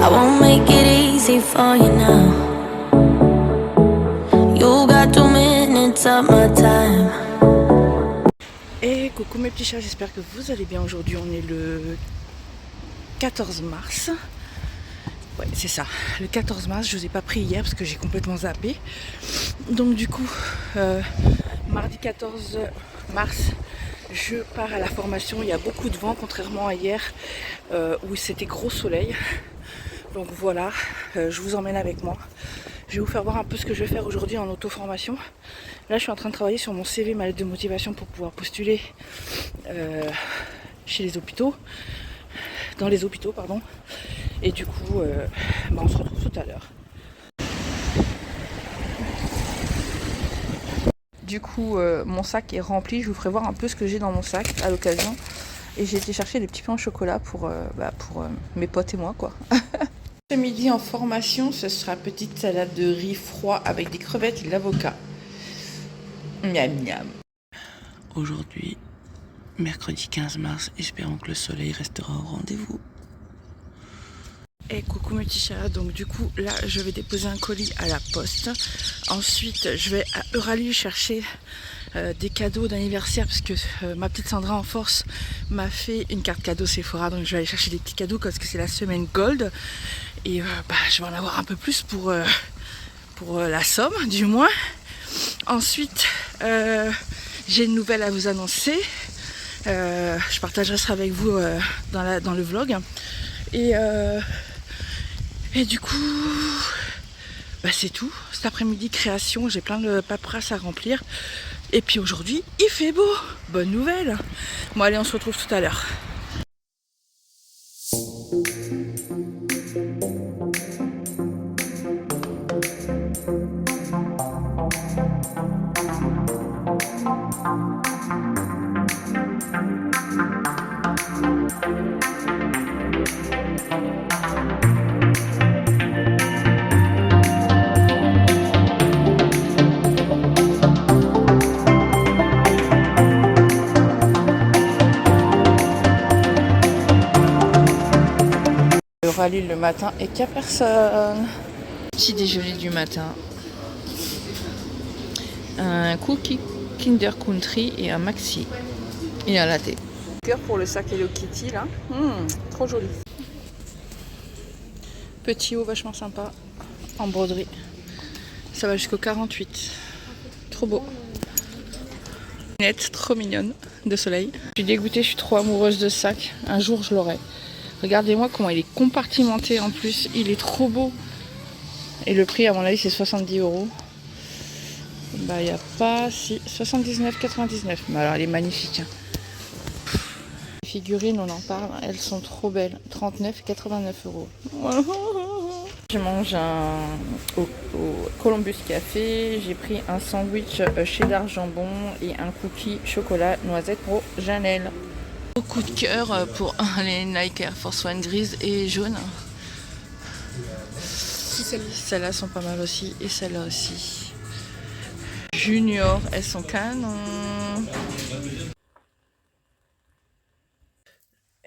I won't make it easy for you now. You got 2 minutes of my time. Et coucou mes petits chats, j'espère que vous allez bien. Aujourd'hui on est le 14 mars. Ouais c'est ça, le 14 mars, je vous ai pas pris hier parce que j'ai complètement zappé. Donc du coup, mardi 14 mars, je pars à la formation. Il y a beaucoup de vent contrairement à hier où c'était gros soleil. Donc voilà, je vous emmène avec moi. Je vais vous faire voir un peu ce que je vais faire aujourd'hui en auto-formation. Là je suis en train de travailler sur mon CV, ma lettre de motivation pour pouvoir postuler chez les hôpitaux, dans les hôpitaux pardon. Et du coup, on se retrouve tout à l'heure. Du coup, mon sac est rempli. Je vous ferai voir un peu ce que j'ai dans mon sac à l'occasion. Et j'ai été chercher des petits pains au chocolat pour mes potes et moi, quoi. Ce midi en formation, ce sera petite salade de riz froid avec des crevettes et de l'avocat. Miam miam. Aujourd'hui, mercredi 15 mars, espérons que le soleil restera au rendez-vous. Et coucou mes petits chats, donc du coup là je vais déposer un colis à la poste. Ensuite je vais à Euralie chercher des cadeaux d'anniversaire parce que ma petite Sandra en force m'a fait une carte cadeau Sephora. Donc je vais aller chercher des petits cadeaux parce que c'est la semaine Gold. Et je vais en avoir un peu plus pour la somme du moins. Ensuite j'ai une nouvelle à vous annoncer. Je partagerai ça avec vous dans le vlog. Et du coup, c'est tout. Cet après-midi, création, j'ai plein de paperasse à remplir. Et puis aujourd'hui, il fait beau. Bonne nouvelle. Bon allez, on se retrouve tout à l'heure. Rallye le matin et qu'il n'y a personne. Petit déjeuner du matin. Un cookie Kinder Country et un maxi. Et un latte. Cœur pour le sac Hello Kitty là. Trop joli. Petit haut vachement sympa. En broderie. Ça va jusqu'au 48. Trop beau. Nette, trop mignonne de soleil. Je suis dégoûtée, je suis trop amoureuse de ce sac. Un jour je l'aurai. Regardez-moi comment il est compartimenté en plus. Il est trop beau. Et le prix à mon avis c'est 70 €. Il n'y a pas... Si, 79,99. Mais alors elle est magnifique. Les figurines on en parle. Elles sont trop belles. 39,89 €. Je mange au Columbus Café. J'ai pris un sandwich cheddar jambon et un cookie chocolat noisette pour Janelle. Coup de cœur pour les Nike Air Force One grises et jaunes. Celles-là sont pas mal aussi et celles-là aussi. Junior, elles sont canon.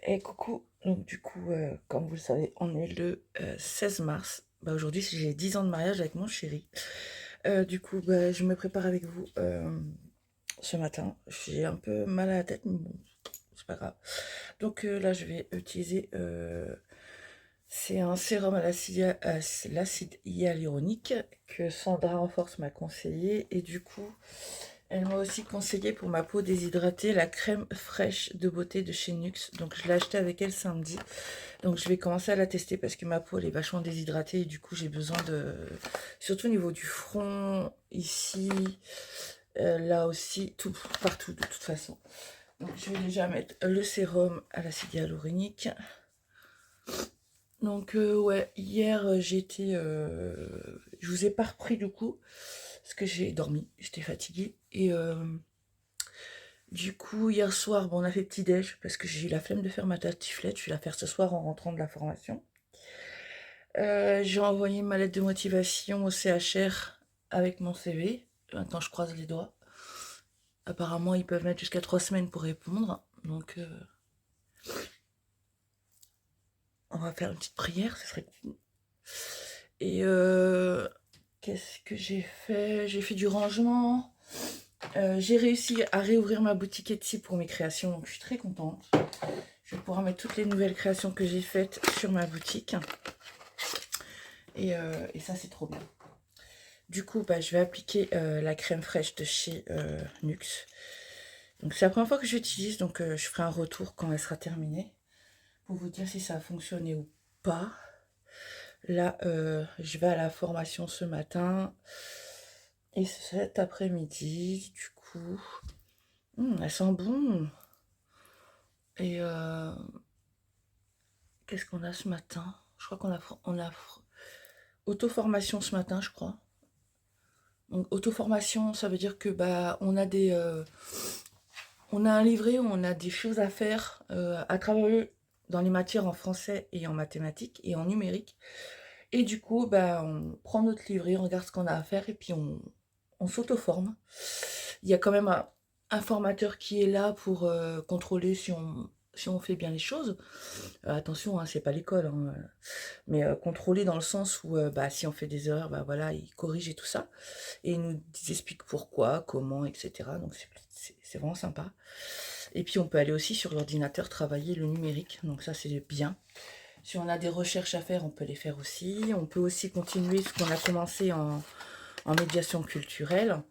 Et coucou, donc du coup, comme vous le savez, on est le 16 mars. Aujourd'hui, j'ai 10 ans de mariage avec mon chéri. Du coup, je me prépare avec vous ce matin. J'ai un peu mal à la tête, mais bon, c'est pas grave. Donc là, je vais utiliser... c'est un sérum à l'acide hyaluronique que Sandra en force m'a conseillé. Et du coup, elle m'a aussi conseillé pour ma peau déshydratée la crème fraîche de beauté de chez Nuxe. Donc je l'ai acheté avec elle samedi. Donc je vais commencer à la tester parce que ma peau elle est vachement déshydratée. Et du coup, j'ai besoin de... Surtout au niveau du front, ici, là aussi, tout partout de toute façon. Donc je vais déjà mettre le sérum à l'acide hyaluronique. Donc ouais, hier j'étais... je vous ai pas repris du coup, parce que j'ai dormi, j'étais fatiguée. Et du coup, hier soir, on a fait petit déj, parce que j'ai eu la flemme de faire ma tartiflette. Je vais la faire ce soir en rentrant de la formation. J'ai envoyé ma lettre de motivation au CHR avec mon CV. Maintenant, je croise les doigts. Apparemment, ils peuvent mettre jusqu'à 3 semaines pour répondre. Donc... va faire une petite prière, ce serait cool. Et qu'est-ce que j'ai fait? J'ai fait du rangement. J'ai réussi à réouvrir ma boutique Etsy pour mes créations, donc je suis très contente. Je vais pouvoir mettre toutes les nouvelles créations que j'ai faites sur ma boutique. Et ça, c'est trop bien. Du coup, je vais appliquer la crème fraîche de chez Nuxe. Donc, c'est la première fois que j'utilise, donc je ferai un retour quand elle sera terminée pour vous dire si ça a fonctionné ou pas. Là, je vais à la formation ce matin et cet après-midi, du coup, elle sent bon. Et qu'est-ce qu'on a ce matin? Je crois qu'on a auto-formation ce matin, je crois. Donc auto-formation, ça veut dire que on a on a un livret où on a des choses à faire à travailler dans les matières en français et en mathématiques et en numérique. Et du coup, on prend notre livret, on regarde ce qu'on a à faire et puis on s'auto-forme. Il y a quand même un formateur qui est là pour contrôler si on fait bien les choses. Attention, hein, c'est pas l'école, hein, mais contrôler dans le sens où si on fait des erreurs, voilà, il corrige et tout ça. Et il nous explique pourquoi, comment, etc. Donc c'est vraiment sympa. Et puis on peut aller aussi sur l'ordinateur travailler le numérique, donc ça c'est bien. Si on a des recherches à faire, on peut les faire aussi. On peut aussi continuer ce qu'on a commencé en médiation culturelle.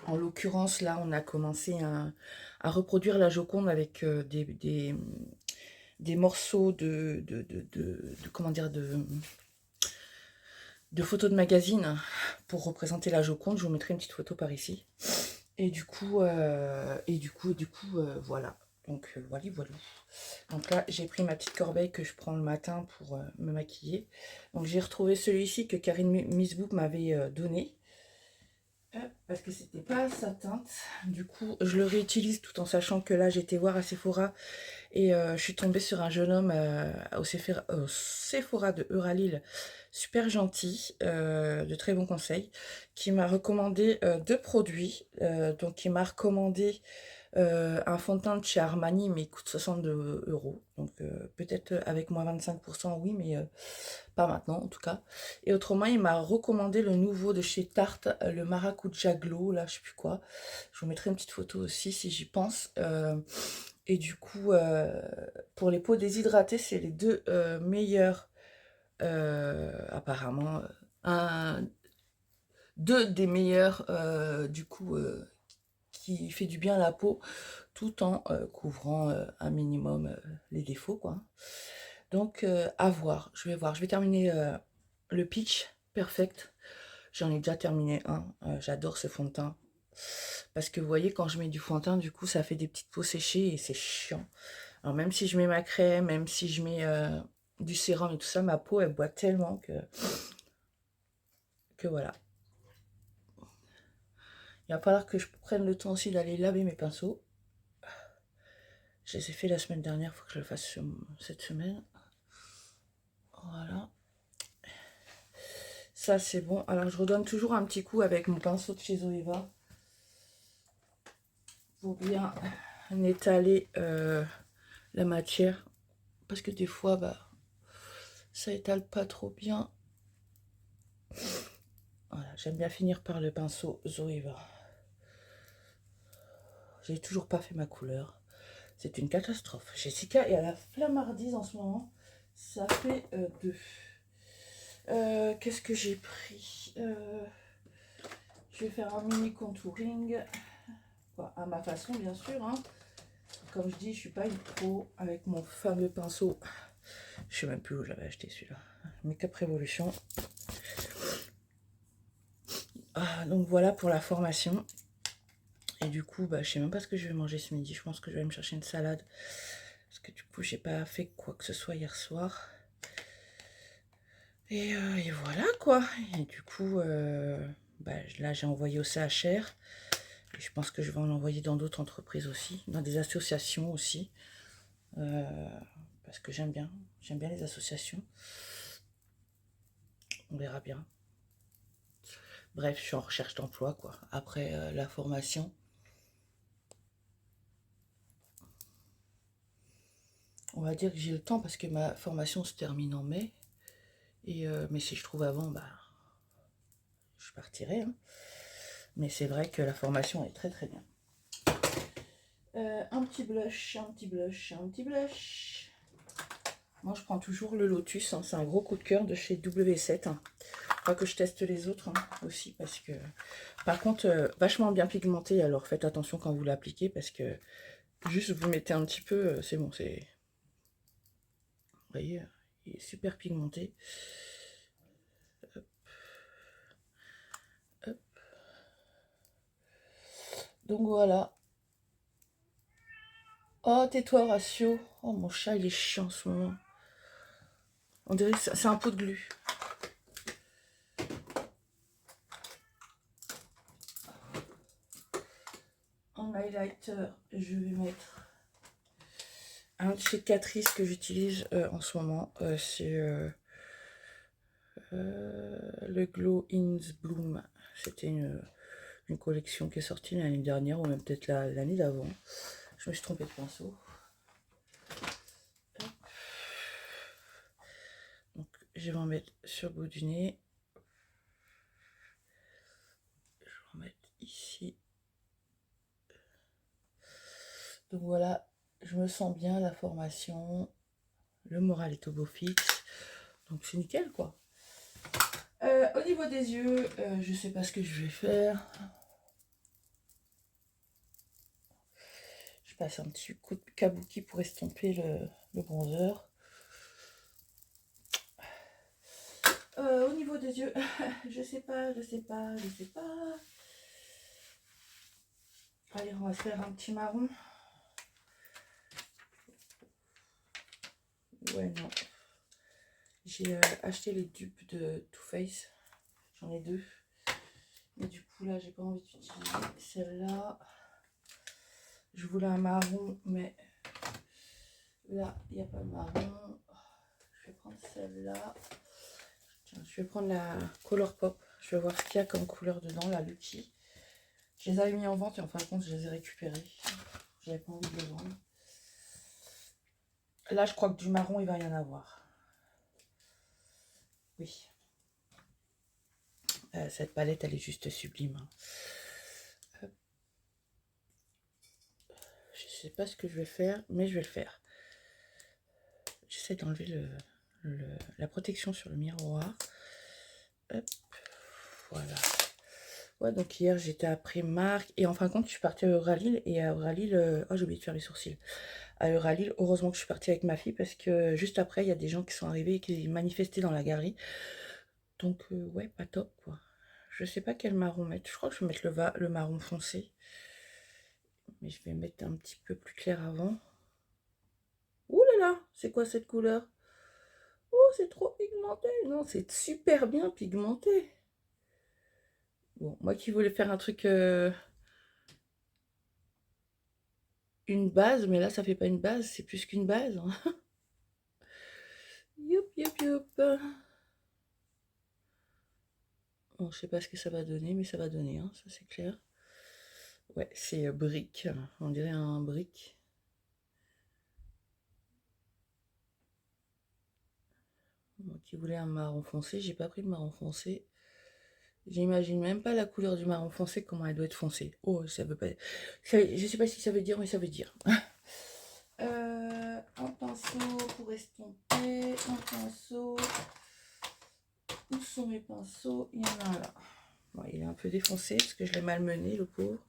En l'occurrence, là, on a commencé à reproduire la Joconde avec des morceaux comment dire, de photos de magazine pour représenter la Joconde. Je vous mettrai une petite photo par ici. Et du coup, voilà. Donc, voilà. Donc là, j'ai pris ma petite corbeille que je prends le matin pour me maquiller. Donc, j'ai retrouvé celui-ci que Karine Misbouk m'avait donné. Parce que c'était pas sa teinte. Du coup, je le réutilise tout en sachant que là, j'étais voir à Sephora et je suis tombée sur un jeune homme au Sephora de Euralil, super gentil, de très bons conseils, qui m'a recommandé deux produits. Donc, il m'a recommandé un fond de teint de chez Armani, mais il coûte 62 €. Donc, peut-être avec moins 25%, oui, mais pas maintenant en tout cas. Et autrement, il m'a recommandé le nouveau de chez Tarte, le Maracuja Glow, là, je sais plus quoi. Je vous mettrai une petite photo aussi si j'y pense. Et du coup, pour les peaux déshydratées, c'est les deux meilleurs, apparemment. Deux des meilleurs, du coup, qui fait du bien à la peau, tout en couvrant un minimum les défauts, quoi. Donc, à voir. Je vais voir. Je vais terminer le Peach Perfect. J'en ai déjà terminé un. J'adore ce fond de teint. Parce que vous voyez, quand je mets du fond de teint, du coup, ça fait des petites peaux séchées et c'est chiant. Alors, même si je mets ma crème, même si je mets du sérum et tout ça, ma peau, elle boit tellement que voilà. Il va falloir que je prenne le temps aussi d'aller laver mes pinceaux. Je les ai fait la semaine dernière, il faut que je le fasse cette semaine. Voilà. Ça, c'est bon. Alors, je redonne toujours un petit coup avec mon pinceau de chez Zoeva pour bien étaler la matière. Parce que des fois, ça étale pas trop bien. Voilà, j'aime bien finir par le pinceau Zoeva. J'ai toujours pas fait ma couleur. C'est une catastrophe. Jessica est à la flemmardise en ce moment. Ça fait deux. Qu'est-ce que j'ai pris? Je vais faire un mini contouring. À ma façon, bien sûr. Hein. Comme je dis, je suis pas une pro avec mon fameux pinceau. Je sais même plus où j'avais acheté celui-là. Make-up Revolution. Donc voilà pour la formation. Et du coup, je sais même pas ce que je vais manger ce midi. Je pense que je vais me chercher une salade. Parce que du coup, j'ai pas fait quoi que ce soit hier soir. Et voilà quoi. Et du coup, là j'ai envoyé au CHR. Et je pense que je vais en envoyer dans d'autres entreprises aussi, dans des associations aussi. Parce que j'aime bien les associations. On verra bien. Bref, je suis en recherche d'emploi quoi. Après la formation. on va dire que j'ai le temps parce que ma formation se termine en mai. Et, mais si je trouve avant, bah, je partirai. Hein. Mais c'est vrai que la formation est très très bien. Un petit blush, un petit blush, un petit blush. Moi, je prends toujours le Lotus. Hein. C'est un gros coup de cœur de chez W7. Hein. Faut que je teste les autres hein, aussi parce que... Par contre, vachement bien pigmenté. Alors, faites attention quand vous l'appliquez parce que juste vous mettez un petit peu, c'est bon. C'est... Vous voyez, il est super pigmenté. Hop. Hop. Donc voilà. Oh, tais-toi, Horatio. Oh, mon chat, il est chiant en ce moment. On dirait que c'est un pot de glu. En highlighter, je vais mettre un de chez Catrice que j'utilise en ce moment. C'est le Glow in the Bloom. C'était une collection qui est sortie l'année dernière ou même peut-être l'année d'avant. Je me suis trompée de pinceau. Donc je vais en mettre sur le bout du nez. Je vais en mettre ici. Donc voilà, je me sens bien, la formation. Le moral est au beau fixe. Donc c'est nickel quoi. Au niveau des yeux, je sais pas ce que je vais faire. Je passe un petit coup de kabuki pour estomper le bronzer. Au niveau des yeux, je sais pas. Allez, on va se faire un petit marron. Ouais, non. J'ai acheté les dupes de Too Faced. J'en ai deux. Mais du coup, là, j'ai pas envie d'utiliser celle-là. Je voulais un marron, mais là, il n'y a pas de marron. Je vais prendre celle-là. Tiens, je vais prendre la Color Pop. Je vais voir ce qu'il y a comme couleur dedans, la Lucky. Je les avais mis en vente et en fin de compte, je les ai récupérés. J'avais pas envie de les vendre. Là, je crois que du marron, il va y en avoir. Oui. Cette palette, elle est juste sublime. Hein. Je sais pas ce que je vais faire, mais je vais le faire. J'essaie d'enlever la protection sur le miroir. Hop. Voilà. Ouais, donc hier, j'étais à Primark. Et en fin de compte, je suis partie à Euralil. Et à Euralil... Oh, j'ai oublié de faire les sourcils. À Euralil, heureusement que je suis partie avec ma fille. Parce que juste après, il y a des gens qui sont arrivés et qui manifestaient dans la galerie. Donc, ouais, pas top, quoi. Je sais pas quel marron mettre. Je crois que je vais mettre le marron foncé. Mais je vais mettre un petit peu plus clair avant. Ouh là là, c'est quoi cette couleur? Oh, c'est trop pigmenté. Non, c'est super bien pigmenté. Bon, moi qui voulais faire un truc... une base, mais là, ça fait pas une base. C'est plus qu'une base. Hein. Youp, youp, youp. Bon, je sais pas ce que ça va donner, mais ça va donner, hein, ça c'est clair. Ouais, c'est brique. On dirait un brique. Moi qui voulais un marron foncé, j'ai pas pris le marron foncé. J'imagine même pas la couleur du marron foncé, comment elle doit être foncée. Oh, ça veut pas... je sais pas si ça veut dire, mais ça veut dire. Un pinceau pour estomper, un pinceau. Où sont mes pinceaux? Il y en a un là. Bon, il est un peu défoncé parce que je l'ai malmené, le pauvre.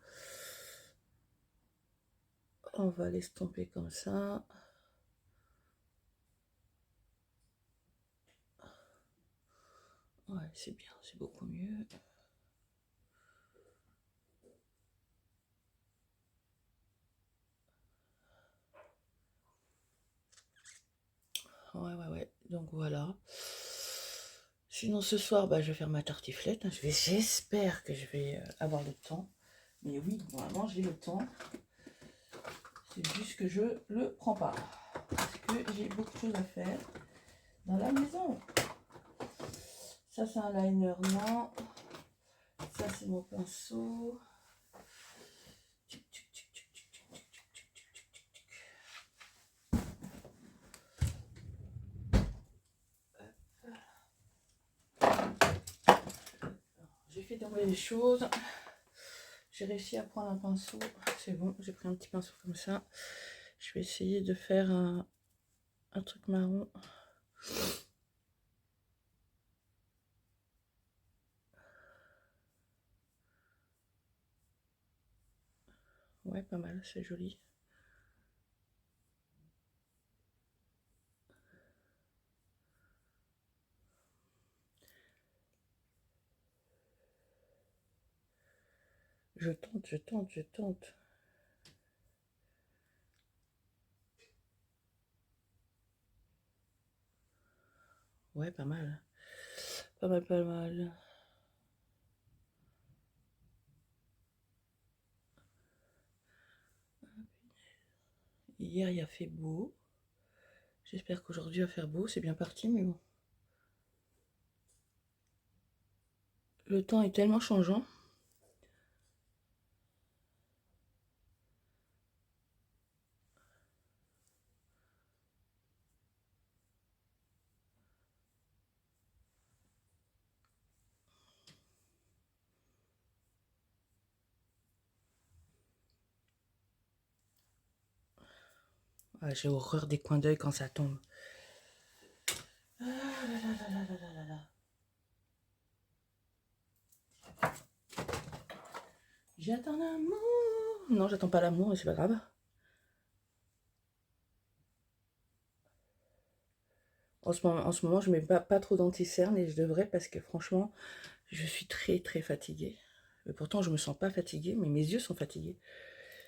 On va l'estomper comme ça. Ouais, c'est bien, c'est beaucoup mieux. Ouais. Donc voilà. Sinon ce soir, bah, je vais faire ma tartiflette. Hein. J'espère que je vais avoir le temps. Mais oui, normalement j'ai le temps. C'est juste que je le prends pas. Parce que j'ai beaucoup de choses à faire dans la maison. Ça c'est un liner, non. Ça c'est mon pinceau. d'enlever les choses. J'ai réussi à prendre un pinceau. C'est bon, j'ai pris un petit pinceau comme ça. Je vais essayer de faire un truc marron. Ouais, pas mal, c'est joli. Je tente, je tente, je tente. Ouais, pas mal. Pas mal, pas mal. Hier, il a fait beau. J'espère qu'aujourd'hui, il va faire beau. C'est bien parti, mais bon. Le temps est tellement changeant. Ah, j'ai horreur des coins d'œil quand ça tombe. Ah là là là là là là là. J'attends l'amour. Non, j'attends pas l'amour, mais c'est pas grave. En ce moment je mets pas trop d'anti-cerne et je devrais parce que franchement, je suis très très fatiguée. Et pourtant, je me sens pas fatiguée, mais mes yeux sont fatigués.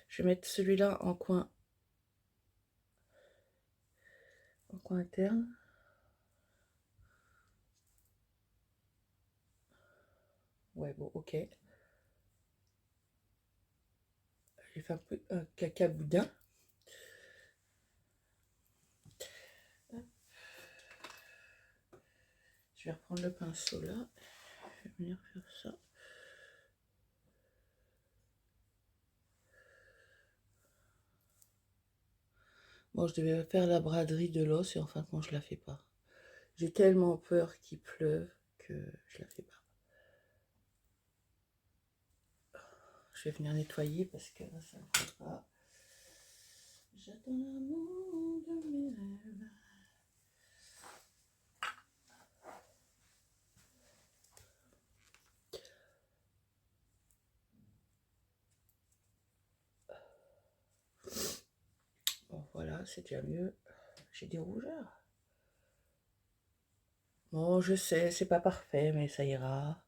Je vais mettre celui-là en coin interne. Ouais, bon, ok. J'ai fait un peu un caca boudin. Je vais reprendre le pinceau là. Je vais venir faire ça. Bon, je devais faire la braderie de l'os et en fin de compte, je la fais pas. J'ai tellement peur qu'il pleuve que je la fais pas. Je vais venir nettoyer parce que là, ça ne fait pas. J'attends l'amour de mes rêves. Bon, voilà, c'est déjà mieux. J'ai des rougeurs. Bon, je sais, c'est pas parfait, mais ça ira.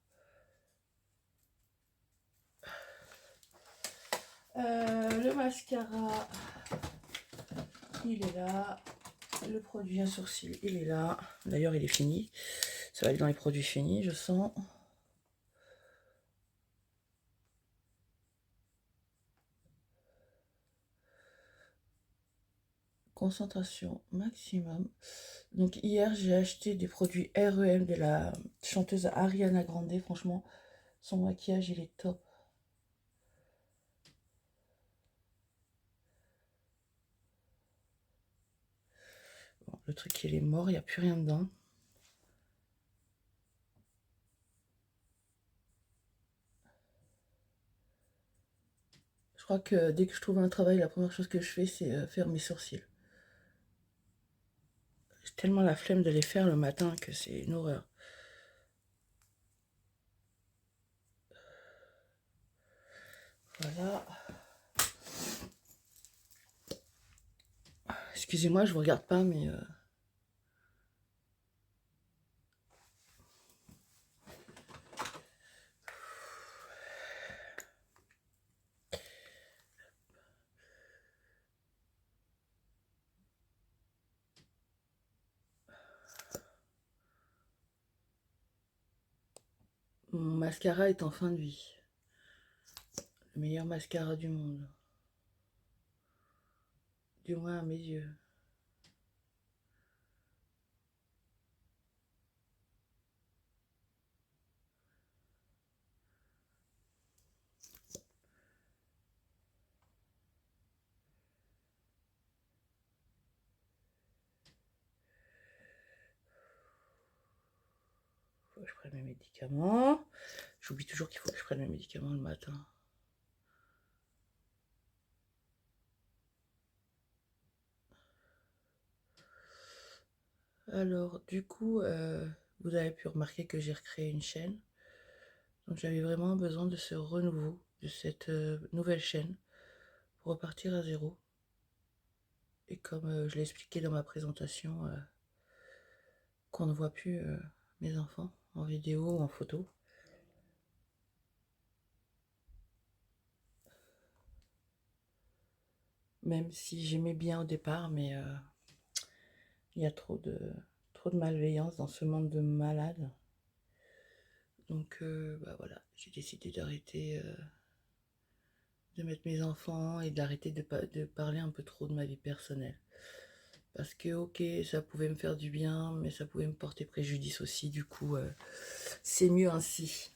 Le mascara, il est là. Le produit à sourcils, il est là. D'ailleurs, il est fini. Ça va être dans les produits finis, je sens. Concentration maximum. Donc hier, j'ai acheté des produits REM de la chanteuse Ariana Grande. Franchement, son maquillage, il est top. Bon, le truc, il est mort, il n'y a plus rien dedans. Je crois que dès que je trouve un travail, la première chose que je fais, c'est faire mes sourcils. J'ai tellement la flemme de les faire le matin que c'est une horreur. Voilà. Excusez-moi, je vous regarde pas, mais... Mon mascara est en fin de vie. Le meilleur mascara du monde. Du moins à mes yeux. Faut que je prenne mes médicaments. J'oublie toujours qu'il faut que je prenne mes médicaments le matin. Alors, du coup, vous avez pu remarquer que j'ai recréé une chaîne. Donc, j'avais vraiment besoin de ce renouveau, de cette nouvelle chaîne, pour repartir à zéro. Et comme je l'ai expliqué dans ma présentation, qu'on ne voit plus mes enfants en vidéo ou en photo. Même si j'aimais bien au départ, mais il y a trop de malveillance dans ce monde de malades. Donc bah voilà, j'ai décidé d'arrêter de mettre mes enfants et d'arrêter de parler un peu trop de ma vie personnelle. Parce que ok, ça pouvait me faire du bien, mais ça pouvait me porter préjudice aussi. Du coup, c'est mieux ainsi.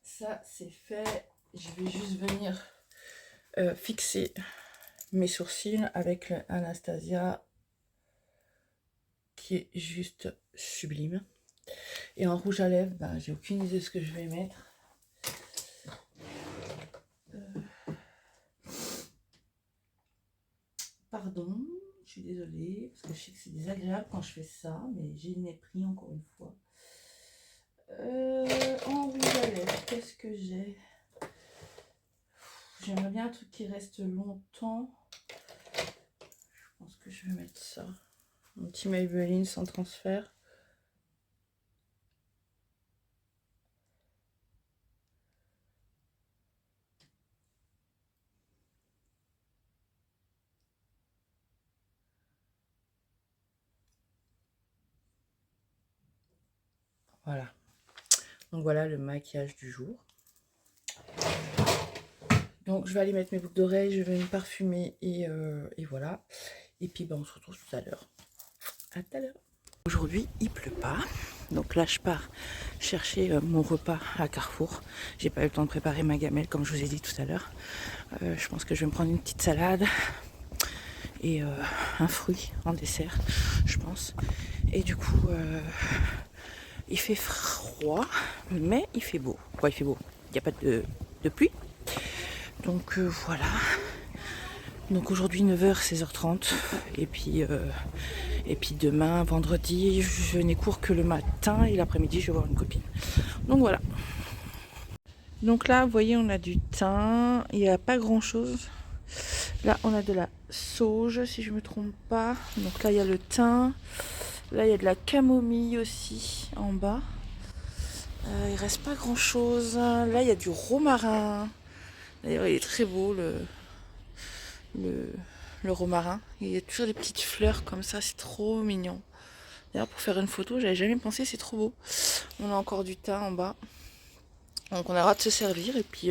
Ça, c'est fait. Je vais juste venir fixer mes sourcils avec le Anastasia qui est juste sublime. Et en rouge à lèvres, ben, j'ai aucune idée de ce que je vais mettre. Pardon, je suis désolée, parce que je sais que c'est désagréable quand je fais ça, mais j'ai le nez pris encore une fois. En rouge à lèvres, qu'est-ce que j'ai? J'aimerais bien un truc qui reste longtemps. Je pense que je vais mettre ça. Un petit Maybelline sans transfert. Voilà. Donc voilà le maquillage du jour. Donc je vais aller mettre mes boucles d'oreilles, je vais me parfumer et voilà. Et puis ben, on se retrouve tout à l'heure. À tout à l'heure. Aujourd'hui il pleut pas. Donc là je pars chercher mon repas à Carrefour. J'ai pas eu le temps de préparer ma gamelle comme je vous ai dit tout à l'heure. Je pense que je vais me prendre une petite salade et un fruit en dessert, je pense. Et du coup il fait froid, mais il fait beau. Quoi, il fait beau? Il n'y a pas de pluie. Donc voilà. Donc aujourd'hui 9h, 16h30. Et puis demain, vendredi, je n'ai cours que le matin et l'après-midi, je vais voir une copine. Donc voilà. Donc là, vous voyez, on a du thym. Il n'y a pas grand-chose. Là, on a de la sauge, si je ne me trompe pas. Donc là, il y a le thym. Là, il y a de la camomille aussi en bas. Il reste pas grand chose. Là, il y a du romarin. D'ailleurs, il est très beau le romarin. Il y a toujours des petites fleurs comme ça, c'est trop mignon. D'ailleurs, pour faire une photo, j'avais jamais pensé, c'est trop beau. On a encore du thym en bas. Donc, on aura de se servir. Et puis,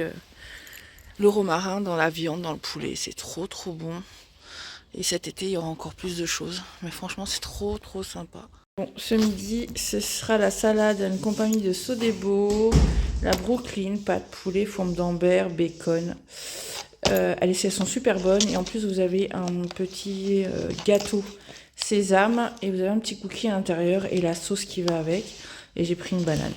le romarin dans la viande, dans le poulet, c'est trop bon. Et cet été, il y aura encore plus de choses. Mais franchement, c'est trop sympa. Bon, ce midi, ce sera la salade à une compagnie de Sodebo, la Brooklyn, pâte poulet, fourme d'Ambert, bacon. Elles sont super bonnes. Et en plus, vous avez un petit gâteau sésame et vous avez un petit cookie à l'intérieur et la sauce qui va avec. Et j'ai pris une banane.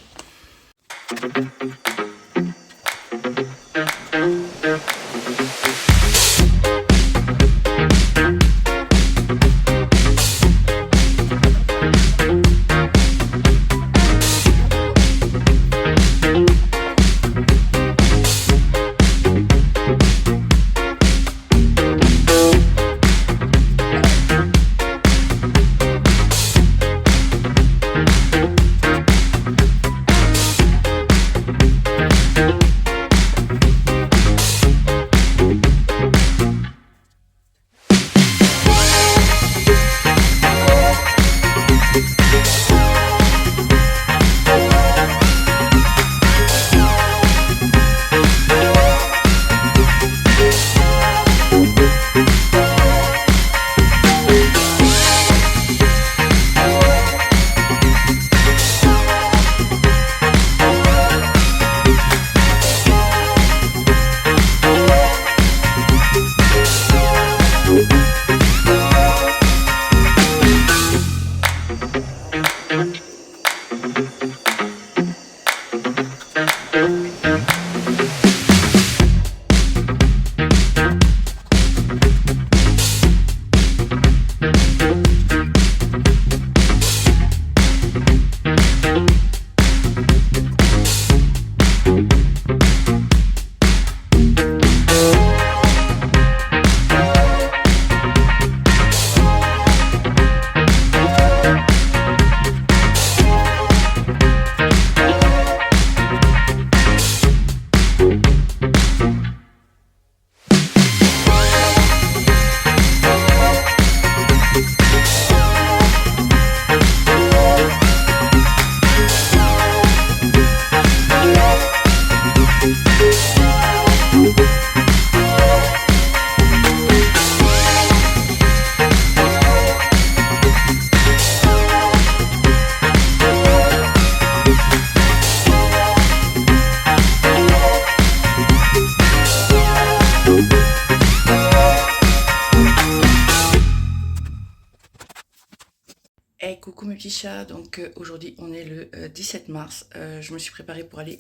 Coucou mes petits chats, donc aujourd'hui on est le 17 mars, je me suis préparée pour aller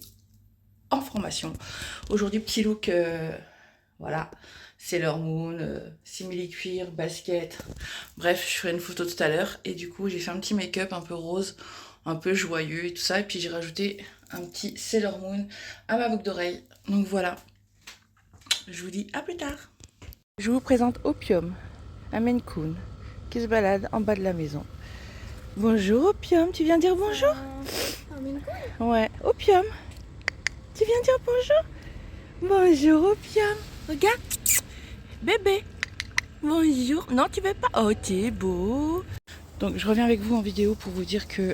en formation. Aujourd'hui petit look, voilà, Sailor Moon, simili-cuir, basket, bref je ferai une photo tout à l'heure et du coup j'ai fait un petit make-up un peu rose, un peu joyeux et tout ça et puis j'ai rajouté un petit Sailor Moon à ma boucle d'oreille, donc voilà, je vous dis à plus tard. Je vous présente Opium, un Maine Coon qui se balade en bas de la maison. Bonjour Opium, tu viens dire bonjour? Ouais, Opium, tu viens dire bonjour? Bonjour Opium, regarde, bébé, bonjour. Non, tu veux pas? Oh, t'es beau. Donc je reviens avec vous en vidéo pour vous dire que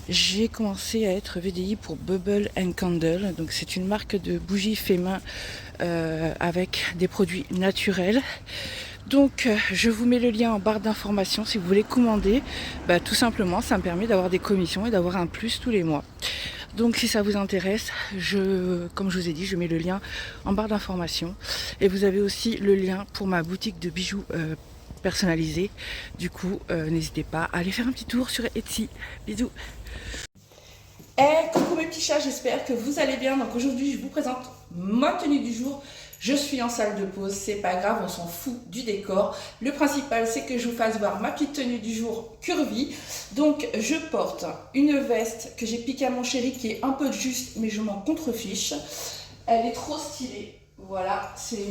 j'ai commencé à être VDI pour Bubble & Candle. Donc c'est une marque de bougies fait main avec des produits naturels. Donc je vous mets le lien en barre d'informations si vous voulez commander. Tout simplement ça me permet d'avoir des commissions et d'avoir un plus tous les mois. Donc si ça vous intéresse, comme je vous ai dit, je mets le lien en barre d'informations. Et vous avez aussi le lien pour ma boutique de bijoux personnalisés. Du coup n'hésitez pas à aller faire un petit tour sur Etsy. Bisous. Coucou mes petits chats, j'espère que vous allez bien. Donc aujourd'hui je vous présente ma tenue du jour. Je suis en salle de pause, c'est pas grave, on s'en fout du décor. Le principal, c'est que je vous fasse voir ma petite tenue du jour curvy. Donc, je porte une veste que j'ai piquée à mon chéri qui est un peu juste, mais je m'en contrefiche. Elle est trop stylée. Voilà, c'est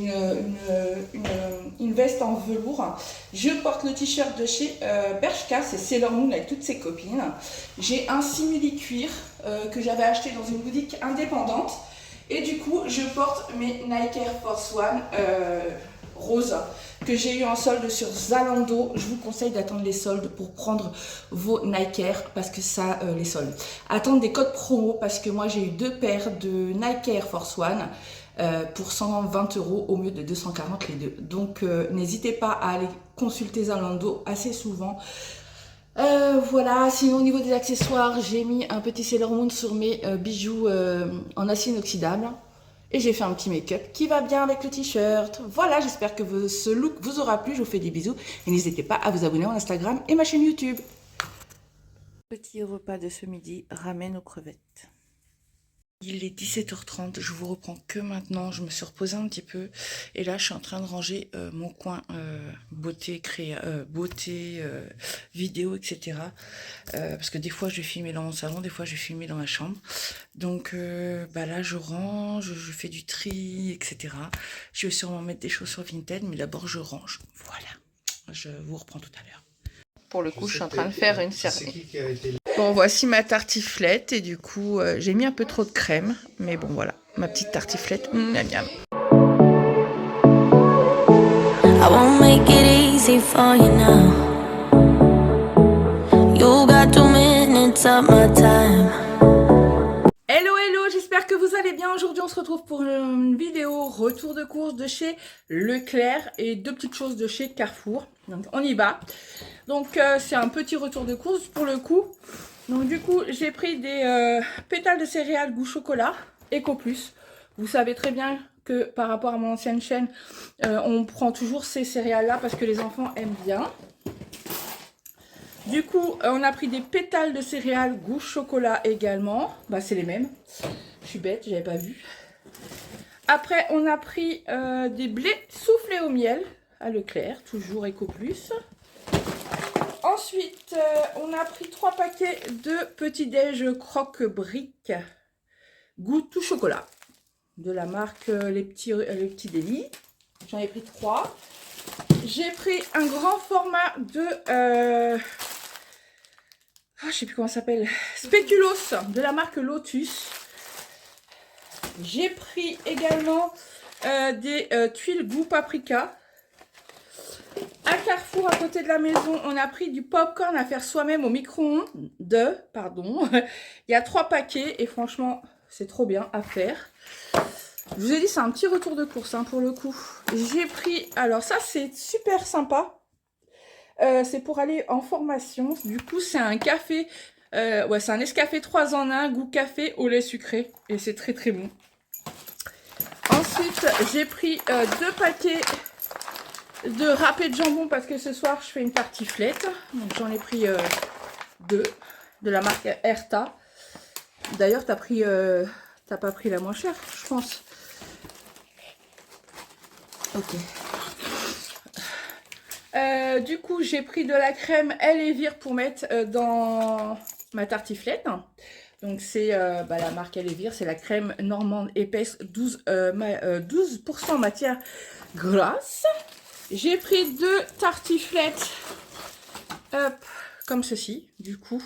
une veste en velours. Je porte le t-shirt de chez Bershka, c'est Sailor Moon avec toutes ses copines. J'ai un simili-cuir que j'avais acheté dans une boutique indépendante. Et du coup, je porte mes Nike Air Force One rose que j'ai eu en solde sur Zalando. Je vous conseille d'attendre les soldes pour prendre vos Nike Air parce que ça, les soldes. Attendre des codes promo parce que moi, j'ai eu 2 paires de Nike Air Force One pour 120 € au mieux de 240 les deux. Donc, n'hésitez pas à aller consulter Zalando assez souvent. Voilà, sinon au niveau des accessoires, j'ai mis un petit Sailor Moon sur mes bijoux en acier inoxydable. Et j'ai fait un petit make-up qui va bien avec le t-shirt. Voilà, j'espère que ce look vous aura plu. Je vous fais des bisous. Et n'hésitez pas à vous abonner à mon Instagram et ma chaîne YouTube. Petit repas de ce midi, ramen aux crevettes. Il est 17h30, je vous reprends que maintenant, je me suis reposée un petit peu et là je suis en train de ranger mon coin beauté, vidéo, etc. Parce que des fois je vais filmer dans mon salon, des fois je vais filmer dans ma chambre. Donc là je range, je fais du tri, etc. Je vais sûrement mettre des choses sur Vinted, mais d'abord je range. Voilà, je vous reprends tout à l'heure. Pour le coup, je suis en train de faire une série. Bon, voici ma tartiflette et du coup, j'ai mis un peu trop de crème. Mais bon, voilà, ma petite tartiflette. Miam miam. I won't make it easy for you now. You got 2 minutes of my time. Hello, hello, j'espère que vous allez bien. Aujourd'hui, on se retrouve pour une vidéo retour de course de chez Leclerc et 2 petites choses de chez Carrefour. Donc, on y va. Donc, c'est un petit retour de course pour le coup. Donc, du coup, j'ai pris des pétales de céréales goût chocolat, Eco Plus. Vous savez très bien que par rapport à mon ancienne chaîne, on prend toujours ces céréales-là parce que les enfants aiment bien. Du coup, on a pris des pétales de céréales goût chocolat également. C'est les mêmes. Je suis bête, j'avais pas vu. Après, on a pris des blés soufflés au miel à Leclerc, toujours Eco Plus. Ensuite, on a pris 3 paquets de petit-déj croque-briques goût tout chocolat de la marque les petits Délis. J'en ai pris 3. J'ai pris un grand format de je sais plus comment ça s'appelle, Spéculoos de la marque Lotus. J'ai pris également des tuiles goût paprika. À Carrefour, à côté de la maison, on a pris du popcorn à faire soi-même au micro-ondes. Il y a 3 paquets et franchement, c'est trop bien à faire. Je vous ai dit, c'est un petit retour de course pour le coup. J'ai pris, alors ça c'est super sympa. C'est pour aller en formation. Du coup, c'est un café, c'est un Nescafé 3 en 1, goût café au lait sucré. Et c'est très très bon. Ensuite, j'ai pris 2 paquets de râpé de jambon parce que ce soir, je fais une tartiflette. Donc, j'en ai pris 2 de la marque Erta. D'ailleurs, t'as pas pris la moins chère, je pense. Ok. Du coup, j'ai pris de la crème Elevir pour mettre dans ma tartiflette. Donc, c'est la marque Elevir, c'est la crème normande épaisse, 12% matière grasse. J'ai pris 2 tartiflettes, hop, comme ceci. Du coup,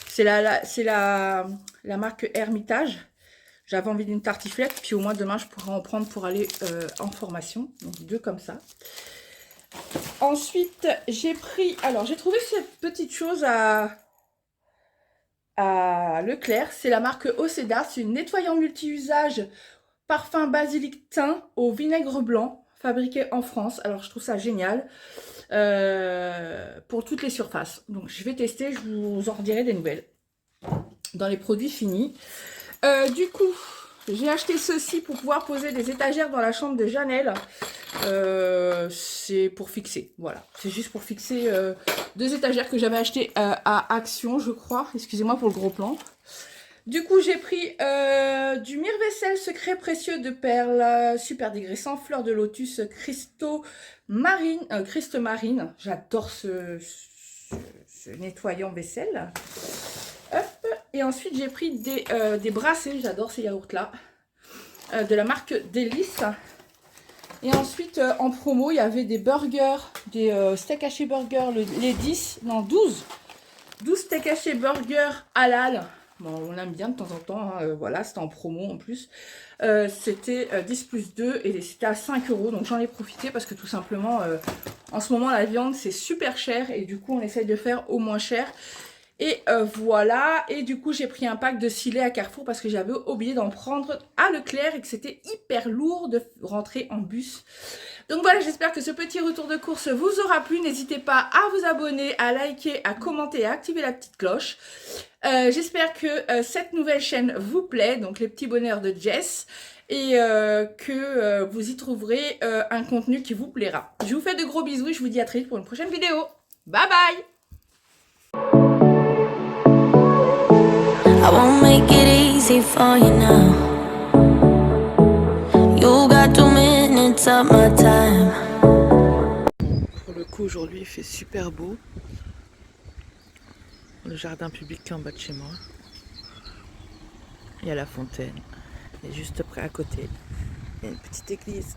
c'est la marque Hermitage. J'avais envie d'une tartiflette, puis au moins demain, je pourrais en prendre pour aller en formation. Donc, 2 comme ça. Ensuite, j'ai pris... Alors, j'ai trouvé cette petite chose à Leclerc. C'est la marque Oceda. C'est une nettoyant multi-usage parfum basilic thym au vinaigre blanc, fabriqué en France. Alors, je trouve ça génial pour toutes les surfaces. Donc, je vais tester. Je vous en redirai des nouvelles dans les produits finis. Du coup, j'ai acheté ceci pour pouvoir poser des étagères dans la chambre de Janelle. C'est pour fixer, voilà. C'est juste pour fixer 2 étagères que j'avais achetées à Action, je crois. Excusez-moi pour le gros plan. Du coup, j'ai pris du mire-vaisselle secret précieux de perles, super dégraissant, fleur de lotus, cristaux marine, cristaux marine. J'adore ce nettoyant vaisselle. Hop. Et ensuite, j'ai pris des brassées. J'adore ces yaourts-là. De la marque Délice. Et ensuite, en promo, il y avait des burgers, des steak haché burgers, les 12 steak haché burgers halal. Bon, on aime bien de temps en temps, hein, voilà, c'était en promo en plus. C'était 10 plus 2 et c'était à 5 €. Donc j'en ai profité parce que tout simplement, en ce moment, la viande, c'est super cher. Et du coup, on essaye de faire au moins cher. Et voilà, et du coup j'ai pris un pack de silets à Carrefour parce que j'avais oublié d'en prendre à Leclerc et que c'était hyper lourd de rentrer en bus. Donc voilà, j'espère que ce petit retour de course vous aura plu. N'hésitez pas à vous abonner, à liker, à commenter et à activer la petite cloche. J'espère que cette nouvelle chaîne vous plaît, donc les petits bonheurs de Jess, et que vous y trouverez un contenu qui vous plaira. Je vous fais de gros bisous et je vous dis à très vite pour une prochaine vidéo. Bye bye! I won't make it easy for you now. You got 2 minutes of my time. Pour le coup, aujourd'hui, il fait super beau. Le jardin public qui est en bas de chez moi. Il y a la fontaine. Et juste près à côté, il y a une petite église.